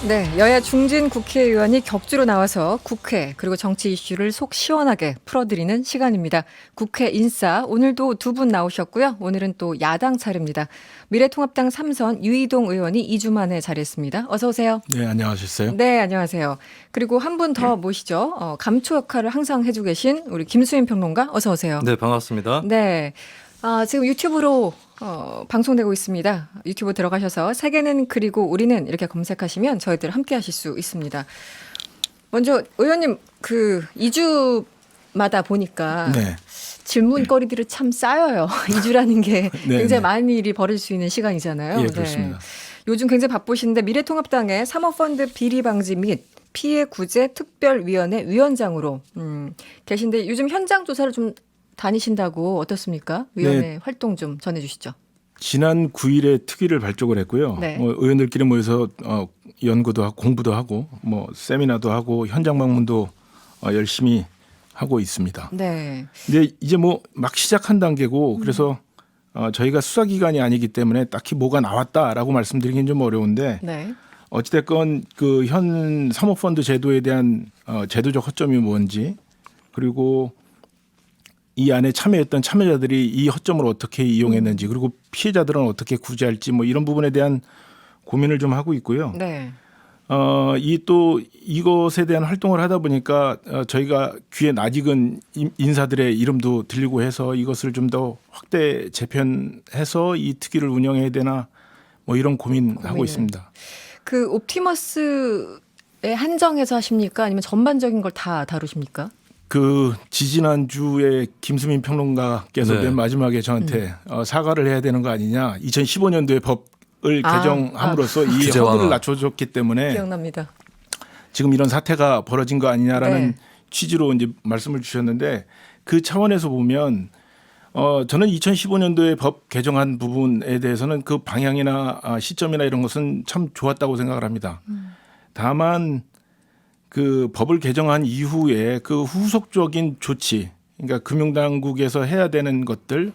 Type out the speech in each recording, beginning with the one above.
네, 여야 중진 국회의원이 격주로 나와서 국회 그리고 정치 이슈를 속 시원하게 풀어드리는 시간입니다. 국회 인싸 오늘도 두 분 나오셨고요. 오늘은 또 야당 차례입니다. 미래통합당 3선 유이동 의원이 2주 만에 자리했습니다. 어서 오세요. 네, 안녕하셨어요? 네, 안녕하세요. 그리고 한 분 더 모시죠. 감초 역할을 항상 해주고 계신 우리 김수인 평론가 어서 오세요. 네, 반갑습니다. 네, 지금 유튜브로 방송되고 있습니다. 유튜브 들어가셔서 세계는 그리고 우리는 이렇게 검색하시면 저희들 함께 하실 수 있습니다. 먼저 의원님 그 2주마다 보니까 네. 질문거리들이 참 쌓여요. 2주라는 게 네, 굉장히 네. 많은 일이 벌어질 수 있는 시간이잖아요. 예, 그렇습니다. 요즘 굉장히 바쁘신데 미래통합당의 사모펀드 비리 방지 및 피해 구제 특별위원회 위원장으로 계신데 요즘 현장 조사를 좀 다니신다고 어떻습니까? 위원회 활동 좀 전해주시죠. 지난 9일에 특위를 발족을 했고요. 네. 의원들끼리 모여서 연구도 하고 공부도 하고 세미나도 하고 현장 방문도 열심히 하고 있습니다. 네. 근데 이제 막 시작한 단계고 그래서 저희가 수사기관이 아니기 때문에 딱히 뭐가 나왔다라고 말씀드리긴 좀 어려운데 네. 어찌됐건 그 현 사모펀드 제도에 대한 제도적 허점이 뭔지 그리고 이 안에 참여했던 참여자들이 이 허점을 어떻게 이용했는지 그리고 피해자들은 어떻게 구제할지 이런 부분에 대한 고민을 좀 하고 있고요. 네. 이것에 대한 활동을 하다 보니까 저희가 귀에 낯익은 인사들의 이름도 들리고 해서 이것을 좀 더 확대 재편해서 이 특위를 운영해야 되나 이런 고민하고 있습니다. 그 옵티머스에 한정해서 하십니까? 아니면 전반적인 걸 다 다루십니까? 그 지지난주에 김수민 평론가께서 네. 맨 마지막에 저한테 사과를 해야 되는 거 아니냐. 2015년도에 법을 개정함으로써 이 규제 허들을 완화. 낮춰줬기 때문에 기억납니다. 지금 이런 사태가 벌어진 거 아니냐라는 네. 취지로 이제 말씀을 주셨는데 그 차원에서 보면 저는 2015년도에 법 개정한 부분에 대해서는 그 방향이나 시점이나 이런 것은 참 좋았다고 생각을 합니다. 다만 그 법을 개정한 이후에 그 후속적인 조치, 그러니까 금융당국에서 해야 되는 것들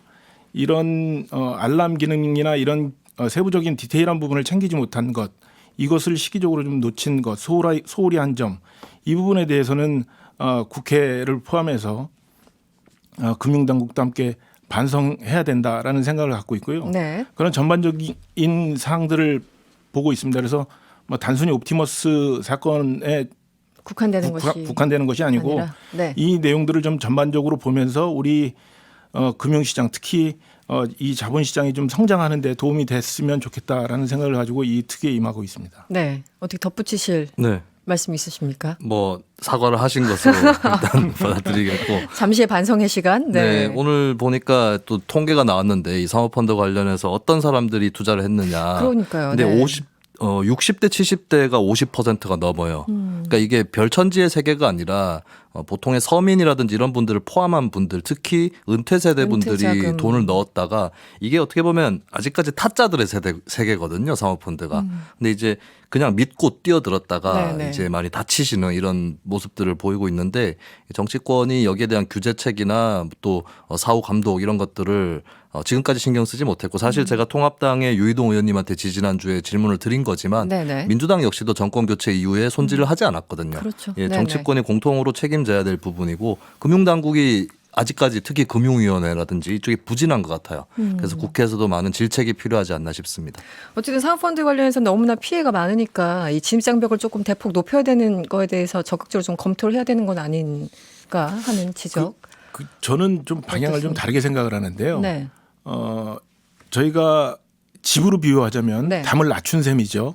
이런 알람 기능이나 이런 세부적인 디테일한 부분을 챙기지 못한 것, 이것을 시기적으로 좀 놓친 것, 소홀히 한 점, 이 부분에 대해서는 국회를 포함해서 금융당국도 함께 반성해야 된다라는 생각을 갖고 있고요. 네. 그런 전반적인 사항들을 보고 있습니다. 그래서 단순히 옵티머스 사건에 국한되는 것이 아니고 아니라, 네. 이 내용들을 좀 전반적으로 보면서 우리 금융시장 특히 이 자본시장이 좀 성장하는 데 도움이 됐으면 좋겠다라는 생각을 가지고 이 특위에 임하고 있습니다. 네. 어떻게 덧붙이실 네, 말씀 있으십니까? 사과를 하신 것으로 일단 받아들이겠고. 잠시의 반성의 시간. 네. 네. 오늘 보니까 또 통계가 나왔는데 이 사모펀드 관련해서 어떤 사람들이 투자를 했느냐. 그러니까요. 근데 네. 60대 70대가 50%가 넘어요. 그러니까 이게 별천지의 세계가 아니라 보통의 서민이라든지 이런 분들을 포함한 분들, 특히 은퇴 세대 분들이 은퇴자금. 돈을 넣었다가 이게 어떻게 보면 아직까지 타짜들의 세계거든요, 사모펀드가. 근데 이제 그냥 믿고 뛰어들었다가 네네. 이제 많이 다치시는 이런 모습들을 보이고 있는데 정치권이 여기에 대한 규제책이나 또 사후 감독 이런 것들을 지금까지 신경 쓰지 못했고 사실 제가 통합당의 유이동 의원님한테 지지난주에 질문을 드린 거지만 네네. 민주당 역시도 정권 교체 이후에 손질을 하지 않았거든요. 그렇죠. 예, 네네. 정치권이 공통으로 책임져야 될 부분이고 금융당국이 아직까지 특히 금융위원회라든지 이쪽이 부진한 것 같아요. 그래서 국회에서도 많은 질책이 필요하지 않나 싶습니다. 어쨌든 사모펀드 관련해서 너무나 피해가 많으니까 이 진입장벽을 조금 대폭 높여야 되는 거에 대해서 적극적으로 좀 검토를 해야 되는 건 아닌가 하는 지적. 저는 좀 방향을 좀 어떻습니까? 다르게 생각을 하는데요. 네. 저희가 집으로 비유하자면 네. 담을 낮춘 셈이죠.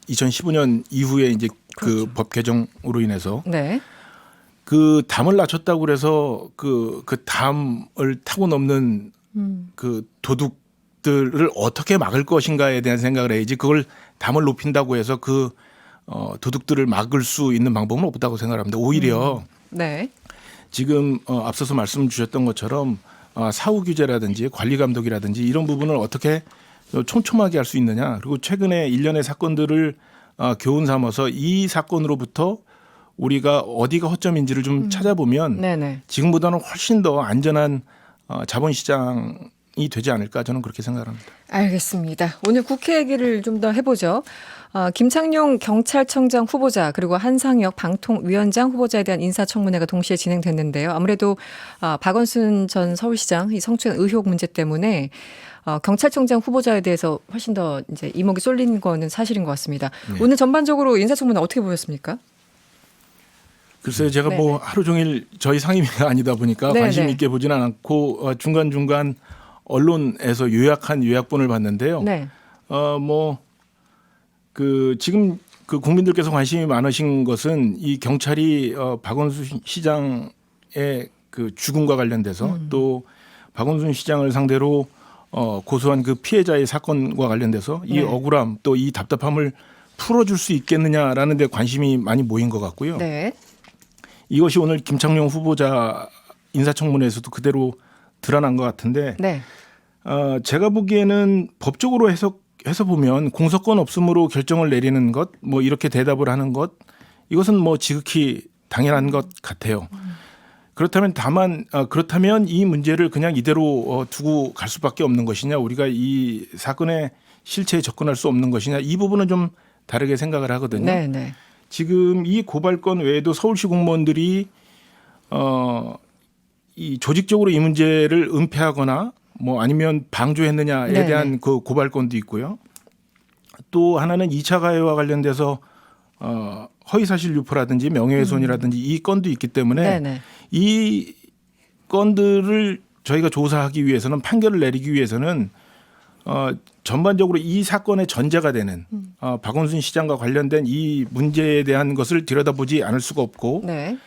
2015년 이후에 이제 그렇죠. 그 법 개정으로 인해서 네. 그 담을 낮췄다고 그래서 그 담을 타고 넘는 그 도둑들을 어떻게 막을 것인가에 대한 생각을 해야지 그걸 담을 높인다고 해서 그 도둑들을 막을 수 있는 방법은 없다고 생각합니다. 오히려 네. 지금 앞서서 말씀 주셨던 것처럼 사후 규제라든지 관리 감독이라든지 이런 부분을 어떻게 촘촘하게 할 수 있느냐. 그리고 최근에 일련의 사건들을 교훈 삼아서 이 사건으로부터 우리가 어디가 허점인지를 좀 찾아보면 네네. 지금보다는 훨씬 더 안전한 자본시장을 되지 않을까 저는 그렇게 생각합니다. 알겠습니다. 오늘 국회 얘기를 좀 더 해보죠. 김창룡 경찰청장 후보자 그리고 한상혁 방통위원장 후보자에 대한 인사청문회가 동시에 진행됐는데요. 아무래도 박원순 전 서울시장 이 성추행 의혹 문제 때문에 경찰청장 후보자에 대해서 훨씬 더 이제 이목이 쏠린 거는 사실인 것 같습니다. 네. 오늘 전반적으로 인사청문회 어떻게 보셨습니까? 글쎄요, 제가 뭐 하루 종일 저희 상임위가 아니다 보니까 네네. 관심 있게 보지는 않고 중간중간 언론에서 요약본을 봤는데요. 네. 지금 그 국민들께서 관심이 많으신 것은 이 경찰이 박원순 시장의 그 죽음과 관련돼서 또 박원순 시장을 상대로 고소한 그 피해자의 사건과 관련돼서 이 네. 억울함 또 이 답답함을 풀어줄 수 있겠느냐라는 데 관심이 많이 모인 것 같고요. 네. 이것이 오늘 김창룡 후보자 인사청문회에서도 그대로 드러난 것 같은데 네. 제가 보기에는 법적으로 해서 보면 공소권 없음으로 결정을 내리는 것, 뭐 이렇게 대답을 하는 것, 이것은 뭐 지극히 당연한 것 같아요. 그렇다면 이 문제를 그냥 이대로 두고 갈 수밖에 없는 것이냐, 우리가 이 사건의 실체에 접근할 수 없는 것이냐, 이 부분은 좀 다르게 생각을 하거든요. 네. 네. 지금 이 고발건 외에도 서울시 공무원들이 이 조직적으로 이 문제를 은폐하거나 뭐 아니면 방조했느냐에 네네. 대한 그 고발건도 있고요. 또 하나는 2차 가해와 관련돼서 허위사실 유포라든지 명예훼손이라든지 이 건도 있기 때문에 네네. 이 건들을 저희가 조사하기 위해서는 판결을 내리기 위해서는 전반적으로 이 사건의 전제가 되는 박원순 시장과 관련된 이 문제에 대한 것을 들여다보지 않을 수가 없고 네.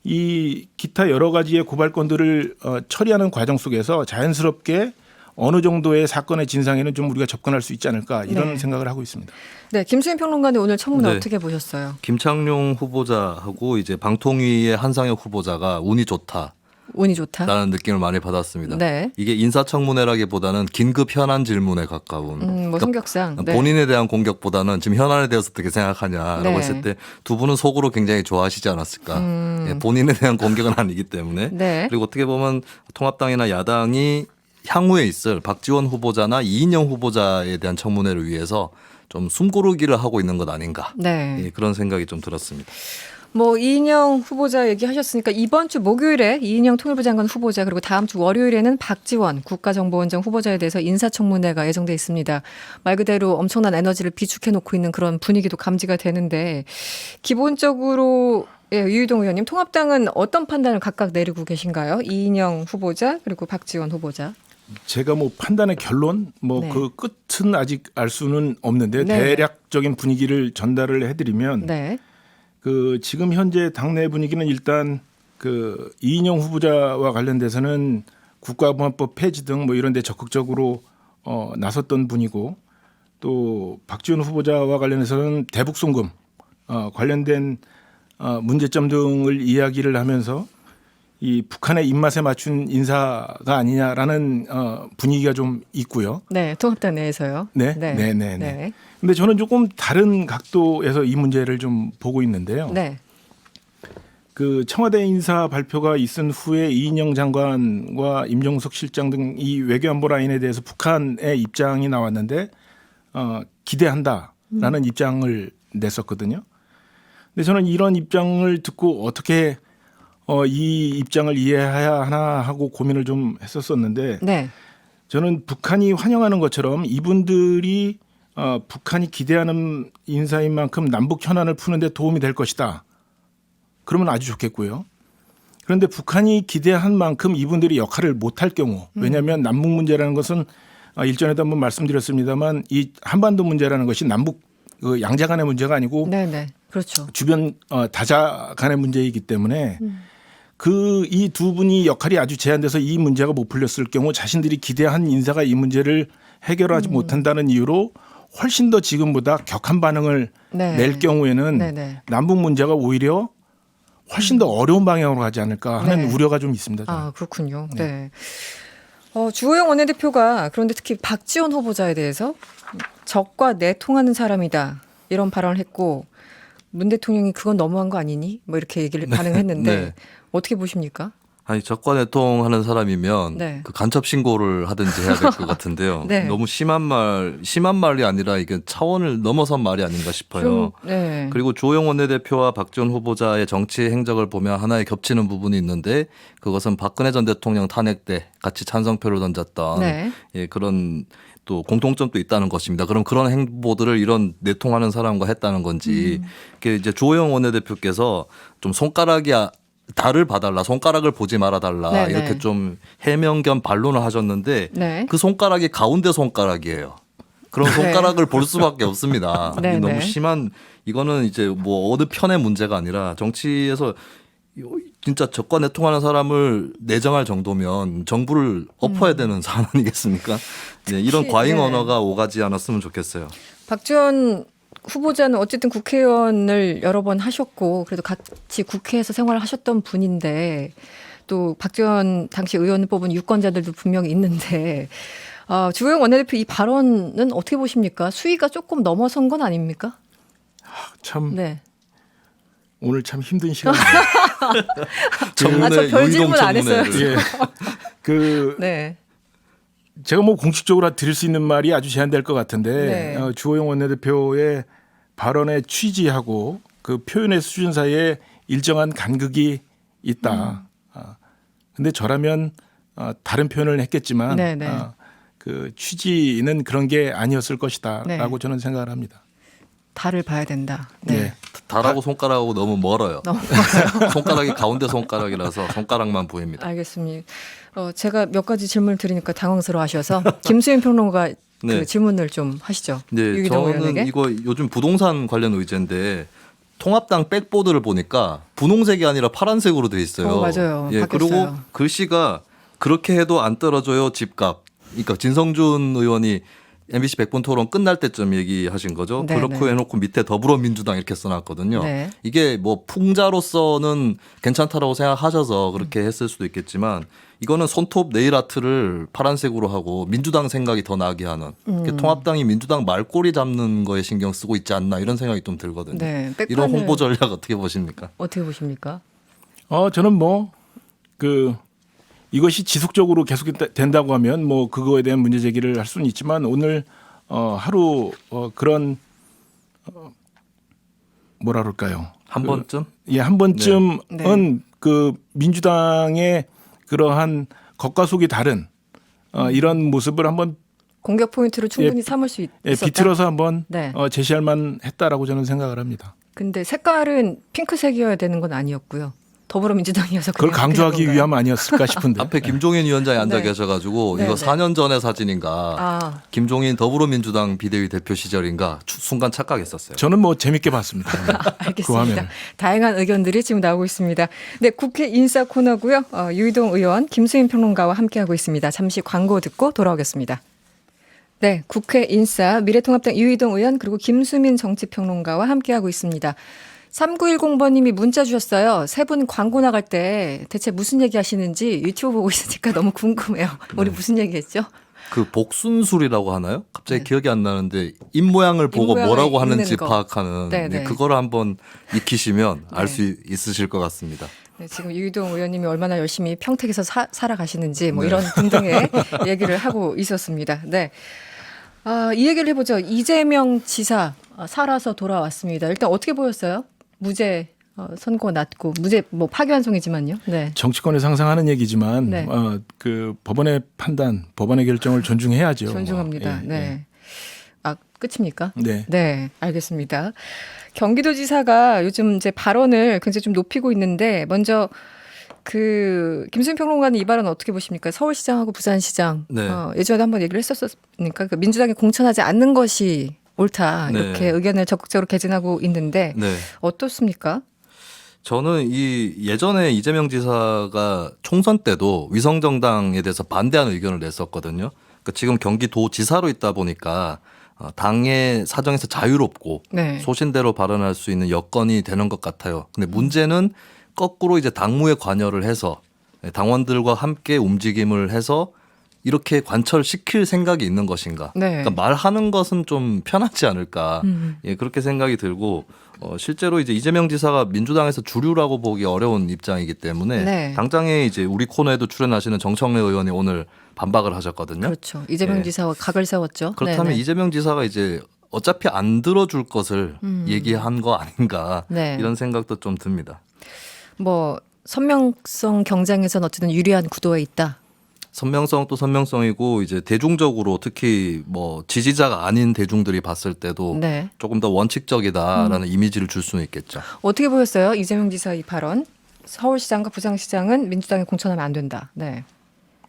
이 기타 여러 가지의 고발건들을 처리하는 과정 속에서 자연스럽게 어느 정도의 사건의 진상에는 좀 우리가 접근할 수 있지 않을까 이런 네. 생각을 하고 있습니다. 네. 김수인 평론가님 오늘 청문회 네. 어떻게 보셨어요? 김창룡 후보자하고 이제 방통위의 한상혁 후보자가 운이 좋다라는 운이 좋다. 느낌을 많이 받았습니다. 네. 이게 인사청문회라기보다는 긴급 현안 질문에 가까운. 뭐 그러니까 성격상. 네. 본인에 대한 공격보다는 지금 현안에 대해서 어떻게 생각하냐라고 네. 했을 때 두 분은 속으로 굉장히 좋아하시지 않았을까. 예, 본인에 대한 공격은 아니기 때문에. 네. 그리고 어떻게 보면 통합당이나 야당이 향후에 있을 박지원 후보자나 이인영 후보자에 대한 청문회를 위해서 좀 숨고르기를 하고 있는 것 아닌가. 네. 예, 그런 생각이 좀 들었습니다. 뭐 이인영 후보자 얘기하셨으니까 이번 주 목요일에 이인영 통일부 장관 후보자 그리고 다음 주 월요일에는 박지원 국가정보원장 후보자에 대해서 인사청문회가 예정돼 있습니다. 말 그대로 엄청난 에너지를 비축해 놓고 있는 그런 분위기도 감지가 되는데 기본적으로 유희동 의원님 통합당은 어떤 판단을 각각 내리고 계신가요? 이인영 후보자 그리고 박지원 후보자. 제가 뭐 판단의 결론 뭐 네. 그 끝은 아직 알 수는 없는데 네. 대략적인 분위기를 전달을 해드리면 네. 그 지금 현재 당내 분위기는 일단 그 이인영 후보자와 관련돼서는 국가보안법 폐지 등 뭐 이런 데 적극적으로 나섰던 분이고 또 박지원 후보자와 관련해서는 대북 송금 관련된 문제점 등을 이야기를 하면서 이 북한의 입맛에 맞춘 인사가 아니냐라는 분위기가 좀 있고요. 네. 통합당 내에서요. 네. 근데 저는 조금 다른 각도에서 이 문제를 좀 보고 있는데요. 네. 그 청와대 인사 발표가 있은 후에 이인영 장관과 임종석 실장 등 이 외교안보 라인에 대해서 북한의 입장이 나왔는데 기대한다라는 입장을 냈었거든요. 근데 저는 이런 입장을 듣고 어떻게 이 입장을 이해해야 하나 하고 고민을 좀 했었었는데 네. 저는 북한이 환영하는 것처럼 이분들이 북한이 기대하는 인사인 만큼 남북 현안을 푸는데 도움이 될 것이다. 그러면 아주 좋겠고요. 그런데 북한이 기대한 만큼 이분들이 역할을 못할 경우, 왜냐하면 남북 문제라는 것은 일전에도 한번 말씀드렸습니다만 이 한반도 문제라는 것이 남북 양자 간의 문제가 아니고 네. 그렇죠. 주변 다자 간의 문제이기 때문에 그 이 두 분이 역할이 아주 제한돼서 이 문제가 못 풀렸을 경우 자신들이 기대한 인사가 이 문제를 해결하지 못한다는 이유로 훨씬 더 지금보다 격한 반응을 네. 낼 경우에는 네네. 남북 문제가 오히려 훨씬 더 어려운 방향으로 가지 않을까 하는 네. 우려가 좀 있습니다. 저는. 아, 그렇군요. 네. 주호영 원내대표가 그런데 특히 박지원 후보자에 대해서 적과 내통하는 사람이다 이런 발언을 했고 문 대통령이 그건 너무한 거 아니니? 뭐 이렇게 얘기를 반응했는데 네. 어떻게 보십니까? 아니 적과 내통하는 사람이면 네. 그 간첩 신고를 하든지 해야 될 것 같은데요. 네. 너무 심한 말이 아니라 이게 차원을 넘어선 말이 아닌가 싶어요. 좀, 네. 그리고 주호영 원내대표와 박지원 후보자의 정치 행적을 보면 하나의 겹치는 부분이 있는데 그것은 박근혜 전 대통령 탄핵 때 같이 찬성표를 던졌던 네. 예, 그런 또 공통점도 있다는 것입니다. 그럼 그런 행보들을 이런 내통하는 사람과 했다는 건지 그게 이제 주호영 원내대표께서 좀 손가락이 달을 봐달라, 손가락을 보지 말아달라 네네. 이렇게 좀 해명 겸 반론을 하셨는데 네. 그 손가락이 가운데 손가락이에요. 그런 손가락을 볼 수밖에 없습니다. 이게 네네. 너무 심한 이거는 이제 뭐 어느 편의 문제가 아니라 정치에서 진짜 적과 내통하는 사람을 내정할 정도면 정부를 엎어야 되는 사안 아니겠습니까? 네, 이런 특히, 과잉 네. 언어가 오가지 않았으면 좋겠어요. 박지원 후보자는 어쨌든 국회의원을 여러 번 하셨고 그래도 같이 국회에서 생활을 하셨던 분인데 또 박지원 당시 의원을 뽑은 유권자들도 분명히 있는데 주호영 원내대표 이 발언은 어떻게 보십니까? 수위가 조금 넘어선 건 아닙니까? 참 네. 오늘 참 힘든 시간이에요. 저 별 질문 안 했어요. 예. 그 네. 제가 뭐 공식적으로 드릴 수 있는 말이 아주 제한될 것 같은데 네. 주호영 원내대표의 발언의 취지하고 그 표현의 수준 사이에 일정한 간극이 있다. 근데 저라면 다른 표현을 했겠지만 네네. 그 취지는 그런 게 아니었을 것이다라고 네. 저는 생각을 합니다. 달을 봐야 된다. 네. 네. 달하고 손가락하고 너무 멀어요. 너무 손가락이 가운데 손가락이라서 손가락만 보입니다. 알겠습니다. 제가 몇 가지 질문을 드리니까 당황스러워하셔서 김수현 평론가 네. 그 질문을 좀 하시죠. 네, 유기동 저는 의원에게. 이거 요즘 부동산 관련 의제인데 통합당 백보드를 보니까 분홍색이 아니라 파란색으로 돼 있어요. 맞아요. 예, 바뀌었어요. 그리고 글씨가 그렇게 해도 안 떨어져요 집값. 그러니까 진성준 의원이 MBC 100분 토론 끝날 때쯤 얘기하신 거죠. 네, 그렇고 네. 해놓고 밑에 더불어민주당 이렇게 써놨거든요. 네. 이게 뭐 풍자로서는 괜찮다라고 생각하셔서 그렇게 했을 수도 있겠지만 이거는 손톱 네일 아트를 파란색으로 하고 민주당 생각이 더 나게 하는 통합당이 민주당 말꼬리 잡는 거에 신경 쓰고 있지 않나 이런 생각이 좀 들거든요. 네, 이런 백판을 홍보 전략 어떻게 보십니까? 어떻게 보십니까? 저는 뭐 그 이것이 지속적으로 계속된다고 하면 뭐 그거에 대한 문제 제기를 할 수는 있지만 오늘 하루 그런 뭐라 그럴까요? 한 번쯤? 예, 한 번쯤은 네. 그 민주당의 그러한 겉과 속이 다른 이런 모습을 한번 공격 포인트로 충분히 삼을 수 있었다. 비틀어서 한번 네. 제시할 만했다라고 저는 생각을 합니다. 근데 색깔은 핑크색이어야 되는 건 아니었고요. 더불어민주당이어서 그걸 그냥 강조하기 그렇게 된 위함 아니었을까 싶은데. 앞에 김종인 위원장이 앉아 네. 계셔가지고 네, 이거 네. 4년 전의 사진인가 건가요? 김종인 더불어민주당 비대위 대표 시절인가 순간 착각했었어요. 저는 뭐 재밌게 봤습니다. 그 알겠습니다. 화면을. 다양한 의견들이 지금 나오고 있습니다. 네, 국회 인사 코너고요. 유희동 의원, 김수인 평론가와 함께하고 있습니다. 잠시 광고 듣고 돌아오겠습니다. 네, 국회 인사 미래통합당 유희동 의원 그리고 김수민 정치평론가와 함께하고 있습니다. 3910번님이 문자 주셨어요. 세 분 광고 나갈 때 대체 무슨 얘기 하시는지 유튜브 보고 있으니까 너무 궁금해요. 우리 무슨 얘기했죠? 그 복순술이라고 하나요? 갑자기 네. 기억이 안 나는데 입 모양을 보고 모양을 뭐라고 하는지 읽는 거. 파악하는 네, 네. 그거를 한번 익히시면 알 네. 수 있으실 것 같습니다. 네, 지금 유희동 의원님이 얼마나 열심히 평택에서 살아가시는지 뭐 네. 이런 등등의 얘기를 하고 있었습니다. 네. 이 얘기를 해보죠. 이재명 지사 살아서 돌아왔습니다. 일단 어떻게 보였어요? 무죄 선고 났고 무죄 뭐 파기환송이지만요. 네. 정치권에 상상하는 얘기지만 네. 그 법원의 판단, 법원의 결정을 존중해야죠. 존중합니다. 예, 네. 끝입니까? 네. 네, 알겠습니다. 경기도지사가 요즘 이제 발언을 굉장히 좀 높이고 있는데 먼저 그 김수인 평론가는 이 발언 어떻게 보십니까? 서울시장하고 부산시장 네. 예전에 한번 얘기를 했었으니까 그 민주당이 공천하지 않는 것이 옳다 네. 이렇게 의견을 적극적으로 개진하고 있는데 네. 어떻습니까? 저는 이 예전에 이재명 지사가 총선 때도 위성정당에 대해서 반대하는 의견을 냈었거든요. 그러니까 지금 경기도지사로 있다 보니까 당의 사정에서 자유롭고 네. 소신대로 발언할 수 있는 여건이 되는 것 같아요. 근데 문제는 거꾸로 이제 당무에 관여를 해서 당원들과 함께 움직임을 해서 이렇게 관철시킬 생각이 있는 것인가? 네. 그러니까 말하는 것은 좀 편하지 않을까? 음. 예, 그렇게 생각이 들고 실제로 이제 이재명 지사가 민주당에서 주류라고 보기 어려운 입장이기 때문에 네. 당장에 이제 우리 코너에도 출연하시는 정청래 의원이 오늘 반박을 하셨거든요. 그렇죠. 이재명 예. 지사와 각을 세웠죠. 그렇다면 네네. 이재명 지사가 이제 어차피 안 들어줄 것을 얘기한 거 아닌가 네. 이런 생각도 좀 듭니다. 뭐 선명성 경쟁에서는 어쨌든 유리한 구도에 있다. 선명성 또 선명성이고 이제 대중적으로 특히 뭐 지지자가 아닌 대중들이 봤을 때도 네. 조금 더 원칙적이다라는 이미지를 줄 수는 있겠죠. 어떻게 보셨어요? 이재명 지사 이 발언. 서울시장과 부산시장은 민주당에 공천하면 안 된다. 네.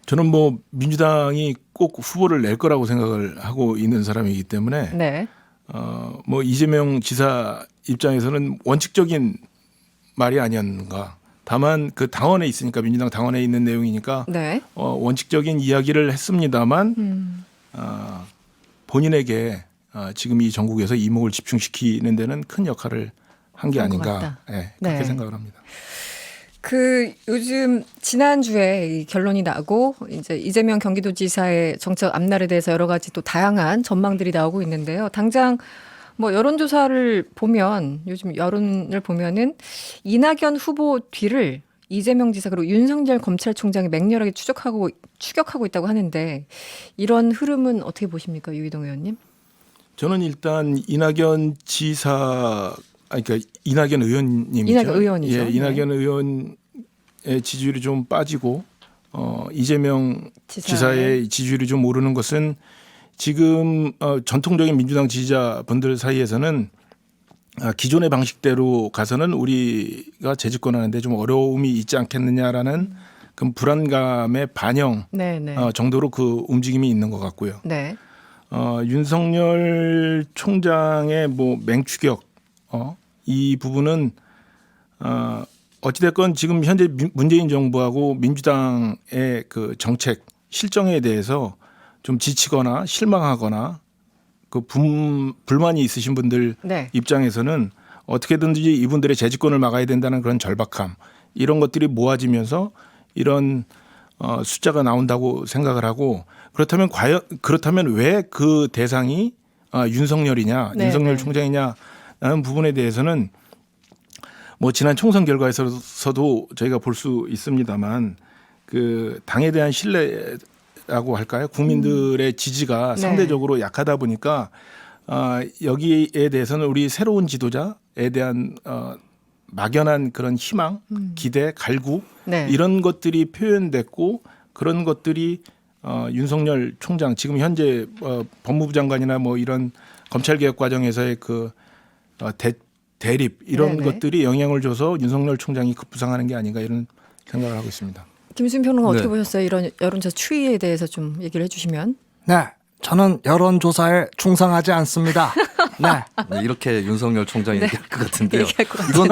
저는 뭐 민주당이 꼭 후보를 낼 거라고 생각을 하고 있는 사람이기 때문에 네. 뭐 이재명 지사 입장에서는 원칙적인 말이 아니었는가. 다만 그 당원에 있으니까 민주당 당원에 있는 내용이니까 네. 원칙적인 이야기를 했습니다만 본인에게 지금 이 전국에서 이목을 집중시키는 데는 큰 역할을 한 게 한것 아닌가. 같다. 네, 그렇게 네. 생각을 합니다. 그 요즘 지난주에 이 결론이 나고 이제 이재명 경기도지사의 정책 앞날에 대해서 여러 가지 또 다양한 전망들이 나오고 있는데요. 당장 뭐 여론조사를 보면 요즘 여론을 보면은 이낙연 후보 뒤를 이재명 지사 그리고 윤석열 검찰총장이 맹렬하게 추격하고 있다고 하는데 이런 흐름은 어떻게 보십니까, 유희동 의원님? 저는 일단 이낙연 지사, 그러니까 이낙연 의원님이죠. 이낙연 의원이죠. 예, 이낙연 의원의 지지율이 좀 빠지고 이재명 지사의 지지율이 좀 오르는 것은 지금 전통적인 민주당 지지자분들 사이에서는 기존의 방식대로 가서는 우리가 재집권하는데 좀 어려움이 있지 않겠느냐라는 그 불안감의 반영 네네. 정도로 그 움직임이 있는 것 같고요. 네. 윤석열 총장의 뭐 맹추격 이 부분은 어찌됐건 지금 현재 문재인 정부하고 민주당의 그 정책 실정에 대해서 좀 지치거나 실망하거나 그 불만이 있으신 분들 네. 입장에서는 어떻게든지 이분들의 재집권을 막아야 된다는 그런 절박함 이런 것들이 모아지면서 이런 숫자가 나온다고 생각을 하고 그렇다면 왜 그 대상이 윤석열이냐 네, 윤석열 네. 총장이냐라는 부분에 대해서는 뭐 지난 총선 결과에서도 저희가 볼 수 있습니다만 그 당에 대한 신뢰라고 할까요? 국민들의 지지가 네. 상대적으로 약하다 보니까 여기에 대해서는 우리 새로운 지도자에 대한 막연한 그런 희망, 기대, 갈구 네. 이런 것들이 표현됐고 그런 것들이 윤석열 총장 지금 현재 법무부 장관이나 뭐 이런 검찰 개혁 과정에서의 그 대립 이런 네네. 것들이 영향을 줘서 윤석열 총장이 급부상하는 게 아닌가 이런 생각을 하고 있습니다. 김수민 평론가 어떻게 네. 보셨어요? 이런 여론조사 추이에 대해서 좀 얘기를 해주시면. 네, 저는 여론조사에 충성하지 않습니다. 네, 네, 이렇게 윤석열 총장이 얘기할 것 같은데요. 얘기할 것 이건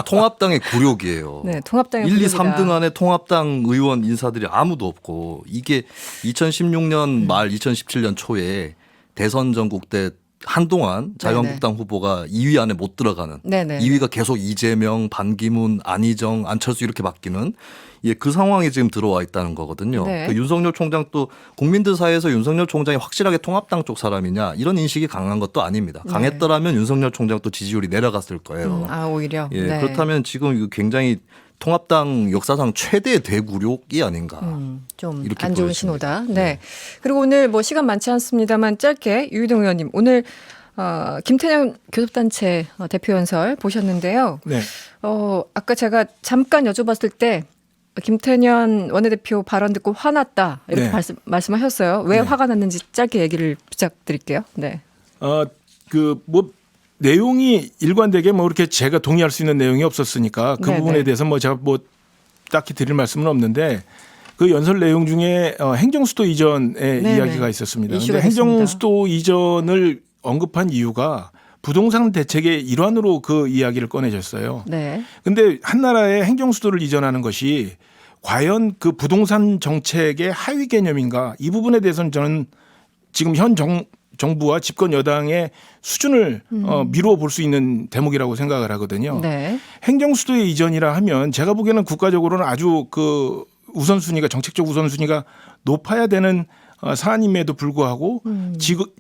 통합당의 굴욕이에요. 네, 통합당의 1, 2, 분위기다. 3등 안에 통합당 의원 인사들이 아무도 없고 이게 2016년 말 2017년 초에 대선 전국 때 한동안 자유한국당 후보가 2위 안에 못 들어가는 네네. 2위가 계속 이재명, 반기문, 안희정, 안철수 이렇게 바뀌는 그 상황이 지금 들어와 있다는 거거든요. 네. 그 윤석열 총장 또 국민들 사이에서 윤석열 총장이 확실하게 통합당 쪽 사람이냐 이런 인식이 강한 것도 아닙니다. 네. 강했더라면 윤석열 총장 또 지지율이 내려갔을 거예요. 오히려. 예, 네. 그렇다면 지금 이거 굉장히 통합당 역사상 최대 대굴욕이 아닌가. 좀 이렇게 안 좋은 보여집니다. 신호다. 네. 그리고 오늘 뭐 시간 많지 않습니다만 짧게 유희동 의원님 오늘 김태년 교섭단체 대표연설 보셨는데요. 네. 아까 제가 잠깐 여쭤봤을 때 김태년 원내대표 발언 듣고 화났다 이렇게 네. 말씀하셨어요. 왜 네. 화가 났는지 짧게 얘기를 부탁드릴게요. 네. 그 뭐 내용이 일관되게 뭐 이렇게 제가 동의할 수 있는 내용이 없었으니까 그 네네. 부분에 대해서 뭐 제가 뭐 딱히 드릴 말씀은 없는데 그 연설 내용 중에 행정수도 이전의 네네. 이야기가 있었습니다. 이슈가 그런데 됐습니다. 행정수도 이전을 언급한 이유가 부동산 대책의 일환으로 그 이야기를 꺼내셨어요. 네. 근데 한 나라의 행정수도를 이전하는 것이 과연 그 부동산 정책의 하위 개념인가 이 부분에 대해서는 저는 지금 현 정부와 집권 여당의 수준을 미루어 볼 수 있는 대목이라고 생각을 하거든요. 네. 행정수도의 이전이라 하면 제가 보기에는 국가적으로는 아주 그 우선순위가 정책적 우선순위가 높아야 되는 사안임에도 불구하고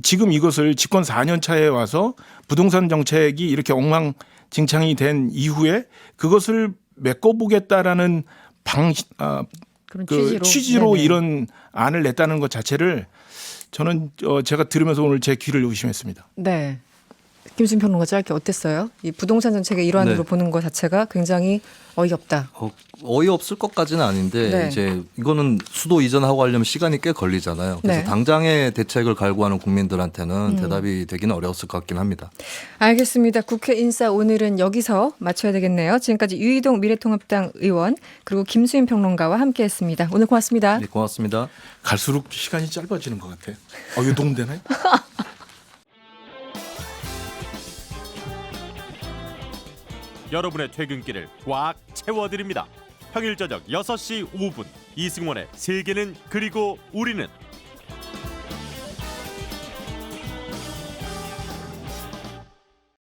지금 이것을 집권 4년 차에 와서 부동산 정책이 이렇게 엉망진창이 된 이후에 그것을 메꿔보겠다라는 그런 취지로 네네. 이런 안을 냈다는 것 자체를 저는 제가 들으면서 오늘 제 귀를 의심했습니다. 네. 김수민 평론가 짧게 어땠어요? 이 부동산 정책의 일환으로 네. 보는 것 자체가 굉장히 어이없다. 어이없을 것까지는 아닌데 네. 이제 이거는 수도 이전하고 하려면 시간이 꽤 걸리잖아요. 그래서 네. 당장의 대책을 갈구하는 국민들한테는 대답이 되기는 어려웠을 것 같긴 합니다. 알겠습니다. 국회 인사 오늘은 여기서 마쳐야 되겠네요. 지금까지 유이동 미래통합당 의원 그리고 김수민 평론가와 함께했습니다. 오늘 고맙습니다. 네, 고맙습니다. 갈수록 시간이 짧아지는 것 같아요. 이거 녹음되나요? 여러분의 퇴근길을 꽉 채워드립니다. 평일 저녁 6시 5분 이승원의 세계는 그리고 우리는